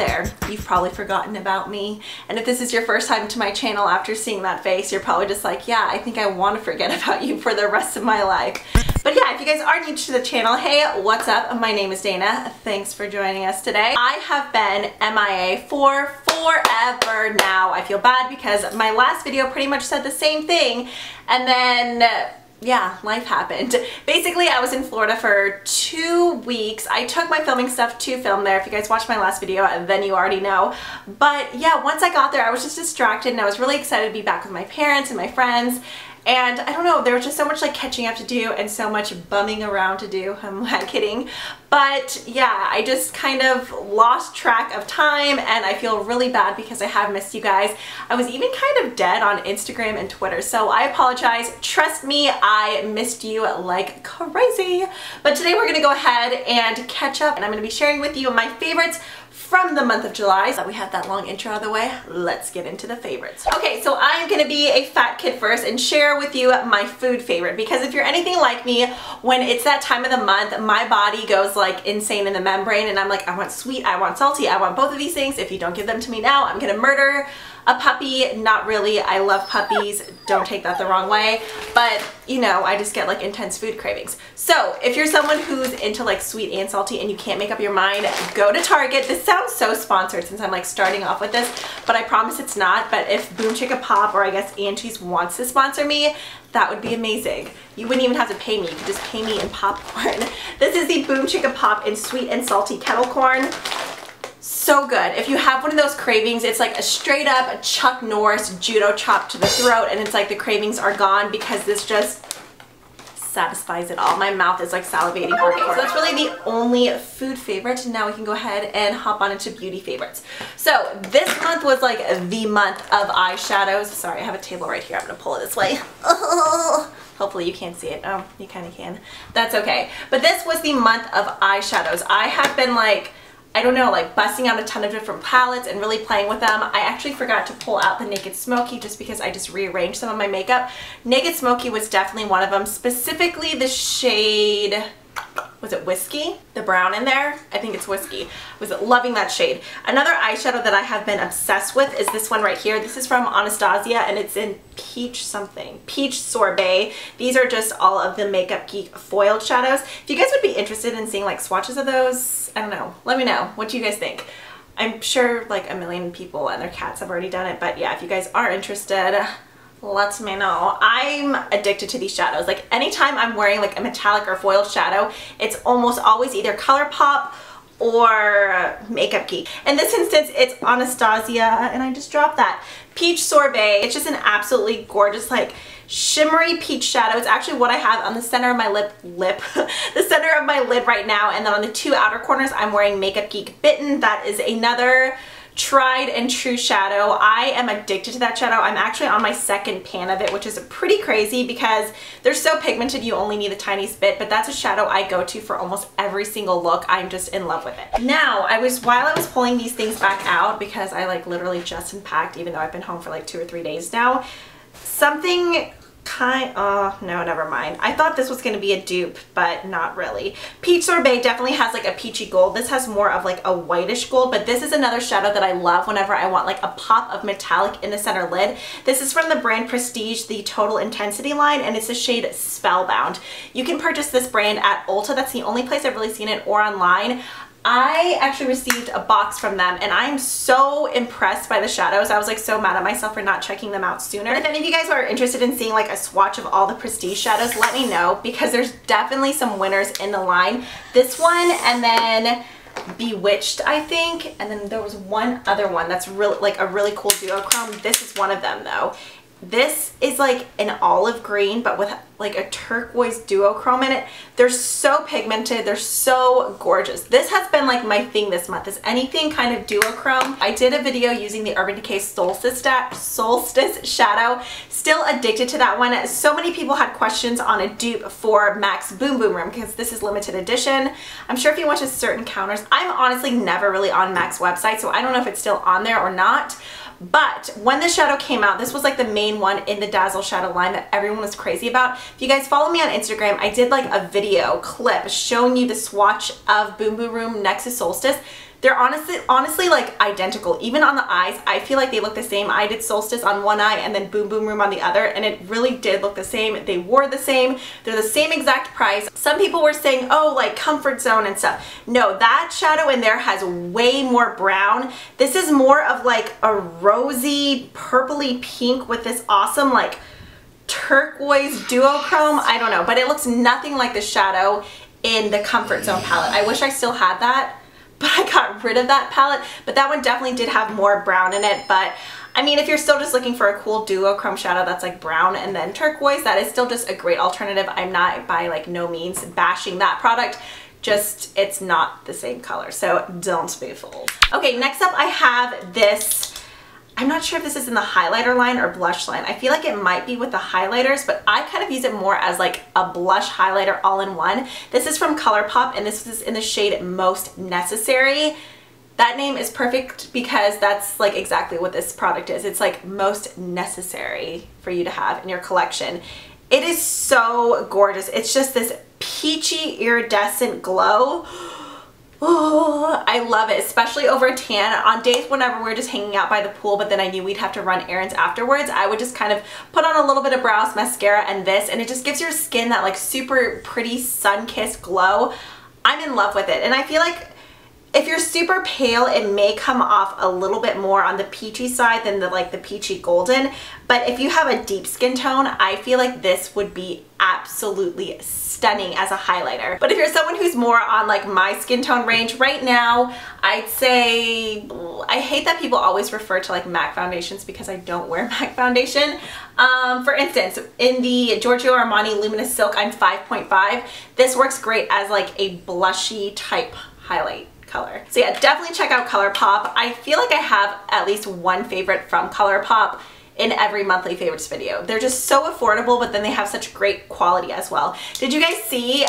there, you've probably forgotten about me. And if this is your first time to my channel after seeing that face, you're probably just like, yeah, I think I want to forget about you for the rest of my life. But yeah, if you guys are new to the channel, hey, what's up? My name is Dana. Thanks for joining us today. I have been MIA for forever now. I feel bad because my last video pretty much said the same thing, and then yeah, life happened. Basically, I was in Florida for 2 weeks. I took my filming stuff to film there. If you guys watched my last video, then you already know. But yeah, once I got there, I was just distracted and I was really excited to be back with my parents and my friends. And I don't know, there was just so much like catching up to do and so much bumming around to do. I'm not kidding. But yeah, I just kind of lost track of time and I feel really bad because I have missed you guys. I was even kind of dead on Instagram and Twitter, so I apologize. Trust me, I missed you like crazy. But today we're gonna go ahead and catch up and I'm gonna be sharing with you my favorites from the month of July. So we have that long intro out of the way. Let's get into the favorites. Okay, so I'm gonna be a fat kid first and share with you my food favorite, because if you're anything like me, when it's that time of the month, my body goes like insane in the membrane and I'm like, I want sweet, I want salty, I want both of these things. If you don't give them to me now, I'm gonna murder a puppy. Not really, I love puppies, don't take that the wrong way, but you know, I just get like intense food cravings. So if you're someone who's into like sweet and salty and you can't make up your mind, go to Target. This sounds so sponsored since I'm like starting off with this, but I promise it's not. But if bhCosmetics, or I guess Angie's, wants to sponsor me, that would be amazing. You wouldn't even have to pay me, you could just pay me in popcorn. This is the bhCosmetics in sweet and salty kettle corn. So good. If you have one of those cravings, it's like a straight up Chuck Norris judo chop to the throat, and it's like the cravings are gone because this just satisfies it all. My mouth is like salivating. Okay, so that's really the only food favorite. Now we can go ahead and hop on into beauty favorites. So this month was like the month of eyeshadows. Sorry, I have a table right here. I'm gonna pull it this way. Hopefully you can't see it. Oh, you kind of can. That's okay. But this was the month of eyeshadows. I have been like, I don't know, like busting out a ton of different palettes and really playing with them. I actually forgot to pull out the Naked Smoky just because I just rearranged some of my makeup. Naked Smoky was definitely one of them, specifically the shade, was it Whiskey? The brown in there? I think it's Whiskey. I was loving that shade. Another eyeshadow that I have been obsessed with is this one right here. This is from Anastasia and it's in peach something. Peach Sorbet. These are just all of the Makeup Geek foiled shadows. If you guys would be interested in seeing like swatches of those, I don't know. Let me know. What do you guys think? I'm sure like a million people and their cats have already done it, but yeah, if you guys are interested, let me know. I'm addicted to these shadows. Like anytime I'm wearing like a metallic or foiled shadow, it's almost always either ColourPop or Makeup Geek. In this instance, it's Anastasia, and I just dropped that. Peach Sorbet. It's just an absolutely gorgeous, like shimmery peach shadow. It's actually what I have on the center of my the center of my lid right now, and then on the two outer corners, I'm wearing Makeup Geek Bitten. That is another tried and true shadow. I am addicted to that shadow. I'm actually on my second pan of it, which is pretty crazy because they're so pigmented you only need the tiniest bit, but that's a shadow I go to for almost every single look. I'm just in love with it. Now, while I was pulling these things back out, because I like literally just unpacked even though I've been home for like 2 or 3 days now, something no, never mind. I thought this was going to be a dupe, but not really. Peach Sorbet definitely has like a peachy gold. This has more of like a whitish gold, but this is another shadow that I love whenever I want like a pop of metallic in the center lid. This is from the brand Prestige, the Total Intensity line, and it's the shade Spellbound. You can purchase this brand at Ulta. That's the only place I've really seen it, or online. I actually received a box from them and I'm so impressed by the shadows. I was like so mad at myself for not checking them out sooner. If any of you guys are interested in seeing like a swatch of all the Prestige shadows, let me know, because there's definitely some winners in the line. This one, and then Bewitched, I think, and then there was one other one that's really like a really cool duochrome. This is one of them though. This is like an olive green, but with like a turquoise duochrome in it. They're so pigmented. They're so gorgeous. This has been like my thing this month, is anything kind of duochrome. I did a video using the Urban Decay Solstice shadow. Still addicted to that one. So many people had questions on a dupe for MAC's Boom Boom Room because this is limited edition. I'm sure if you watch a certain counters, I'm honestly never really on MAC's website, so I don't know if it's still on there or not. But when this shadow came out, this was like the main one in the Dazzle shadow line that everyone was crazy about. If you guys follow me on Instagram, I did like a video clip showing you the swatch of Boom Boom Room next to Solstice. They're honestly like identical. Even on the eyes, I feel like they look the same. I did Solstice on one eye and then Boom Boom Room on the other, and it really did look the same. They wore the same. They're the same exact price. Some people were saying, oh, like comfort zone and stuff. No, that shadow in there has way more brown. This is more of like a rosy, purpley pink with this awesome like turquoise duochrome. I don't know, but it looks nothing like the shadow in the Comfort Zone palette. I wish I still had that, but I got rid of that palette. But that one definitely did have more brown in it. But I mean, if you're still just looking for a cool duochrome shadow that's like brown and then turquoise, that is still just a great alternative. I'm not by like no means bashing that product. Just, it's not the same color, so don't be fooled. Okay, next up I have this. I'm not sure if this is in the highlighter line or blush line. I feel like it might be with the highlighters, but I kind of use it more as like a blush highlighter all in one. This is from ColourPop, and this is in the shade Most Necessary. That name is perfect because that's like exactly what this product is. It's like most necessary for you to have in your collection. It is so gorgeous. It's just this peachy iridescent glow. Oh, I love it, especially over a tan. On days whenever we're just hanging out by the pool, but then I knew we'd have to run errands afterwards, I would just kind of put on a little bit of brows, mascara, and this, and it just gives your skin that like super pretty sun-kissed glow. I'm in love with it, and I feel like if you're super pale, it may come off a little bit more on the peachy side than the peachy golden. But if you have a deep skin tone, I feel like this would be absolutely stunning as a highlighter. But if you're someone who's more on like my skin tone range right now, I'd say, I hate that people always refer to like MAC foundations because I don't wear MAC foundation. For instance, in the Giorgio Armani Luminous Silk, I'm 5.5. This works great as like a blushy type highlight color. So yeah, definitely check out ColourPop. I feel like I have at least one favorite from ColourPop in every monthly favorites video. They're just so affordable, but then they have such great quality as well. Did you guys see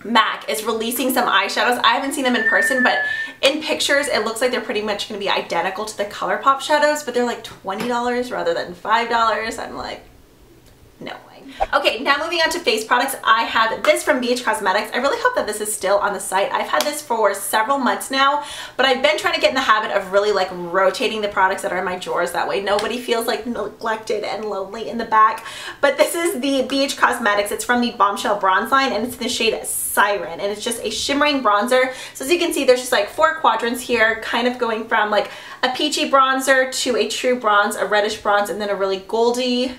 MAC is releasing some eyeshadows? I haven't seen them in person, but in pictures it looks like they're pretty much going to be identical to the ColourPop shadows, but they're like $20 rather than $5. I'm like, no way. Okay, now moving on to face products, I have this from bhCosmetics. I really hope that this is still on the site. I've had this for several months now, but I've been trying to get in the habit of really like rotating the products that are in my drawers. That way nobody feels like neglected and lonely in the back. But this is the bhCosmetics. It's from the Bombshell Bronze line, and it's in the shade Siren, and it's just a shimmering bronzer. So as you can see, there's just like 4 quadrants here, kind of going from like a peachy bronzer to a true bronze, a reddish bronze, and then a really golden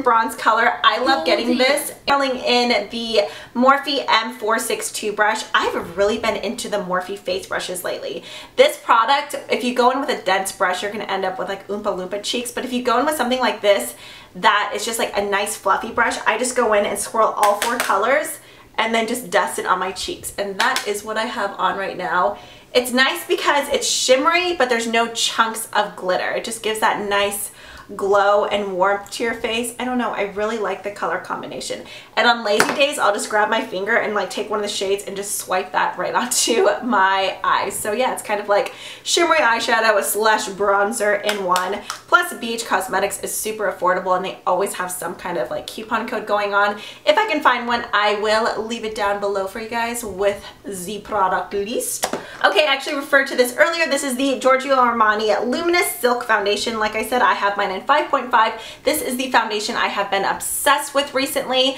bronze color. I love getting this. Selling in the Morphe M462 brush. I've really been into the Morphe face brushes lately. This product, if you go in with a dense brush, you're going to end up with like Oompa Loompa cheeks, but if you go in with something like this, that is just like a nice fluffy brush, I just go in and swirl all 4 colors and then just dust it on my cheeks, and that is what I have on right now. It's nice because it's shimmery, but there's no chunks of glitter. It just gives that nice glow and warmth to your face. I don't know, I really like the color combination. And on lazy days, I'll just grab my finger and like take one of the shades and just swipe that right onto my eyes. So yeah, it's kind of like shimmery eyeshadow slash bronzer in one. Plus bhCosmetics is super affordable, and they always have some kind of like coupon code going on. If I can find one, I will leave it down below for you guys with the product list. Okay, I actually referred to this earlier. This is the Giorgio Armani Luminous Silk Foundation. Like I said, I have mine in 5.5. This is the foundation I have been obsessed with recently.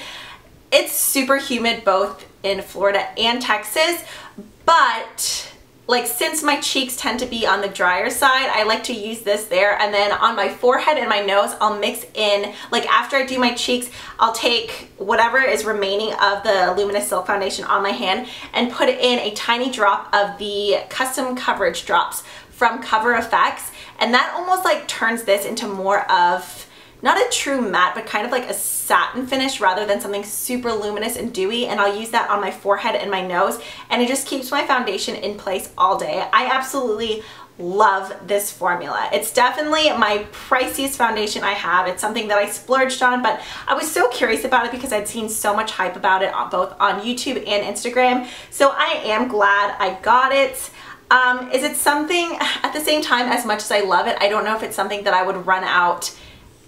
It's super humid both in Florida and Texas, but like since my cheeks tend to be on the drier side, I like to use this there, and then on my forehead and my nose I'll mix in, like after I do my cheeks, I'll take whatever is remaining of the Luminous Silk Foundation on my hand and put in a tiny drop of the Custom Coverage Drops from Cover Effects, and that almost like turns this into more of not a true matte, but kind of like a satin finish rather than something super luminous and dewy, and I'll use that on my forehead and my nose, and it just keeps my foundation in place all day. I absolutely love this formula. It's definitely my priciest foundation I have. It's something that I splurged on, but I was so curious about it because I'd seen so much hype about it both on YouTube and Instagram, so I am glad I got it. Is it something, at the same time, as much as I love it, I don't know if it's something that I would run out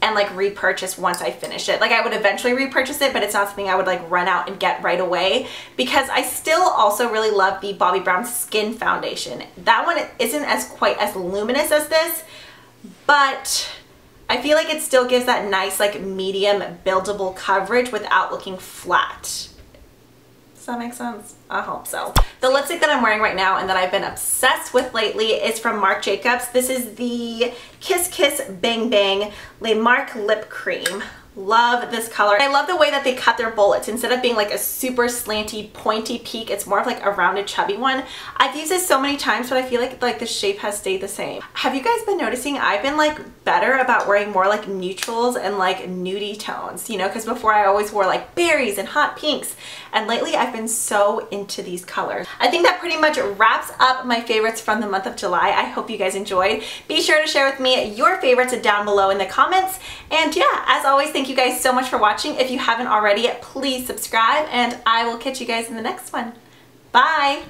and like repurchase once I finish it. Like I would eventually repurchase it, but it's not something I would like run out and get right away, because I still also really love the Bobbi Brown Skin Foundation. That one isn't as quite as luminous as this, but I feel like it still gives that nice like medium buildable coverage without looking flat. Does that make sense? I hope so. The lipstick that I'm wearing right now and that I've been obsessed with lately is from Marc Jacobs. This is the Kiss Kiss Bang Bang Le Marc Lip Cream. Love this color. I love the way that they cut their bullets. Instead of being like a super slanty, pointy peak, it's more of like a rounded, chubby one. I've used this so many times, but I feel like the shape has stayed the same. Have you guys been noticing I've been like better about wearing more like neutrals and like nudie tones, you know, because before I always wore like berries and hot pinks, and lately I've been so into these colors. I think that pretty much wraps up my favorites from the month of July. I hope you guys enjoyed. Be sure to share with me your favorites down below in the comments. And yeah, as always, thank you guys so much for watching. If you haven't already, please subscribe, and I will catch you guys in the next one. Bye!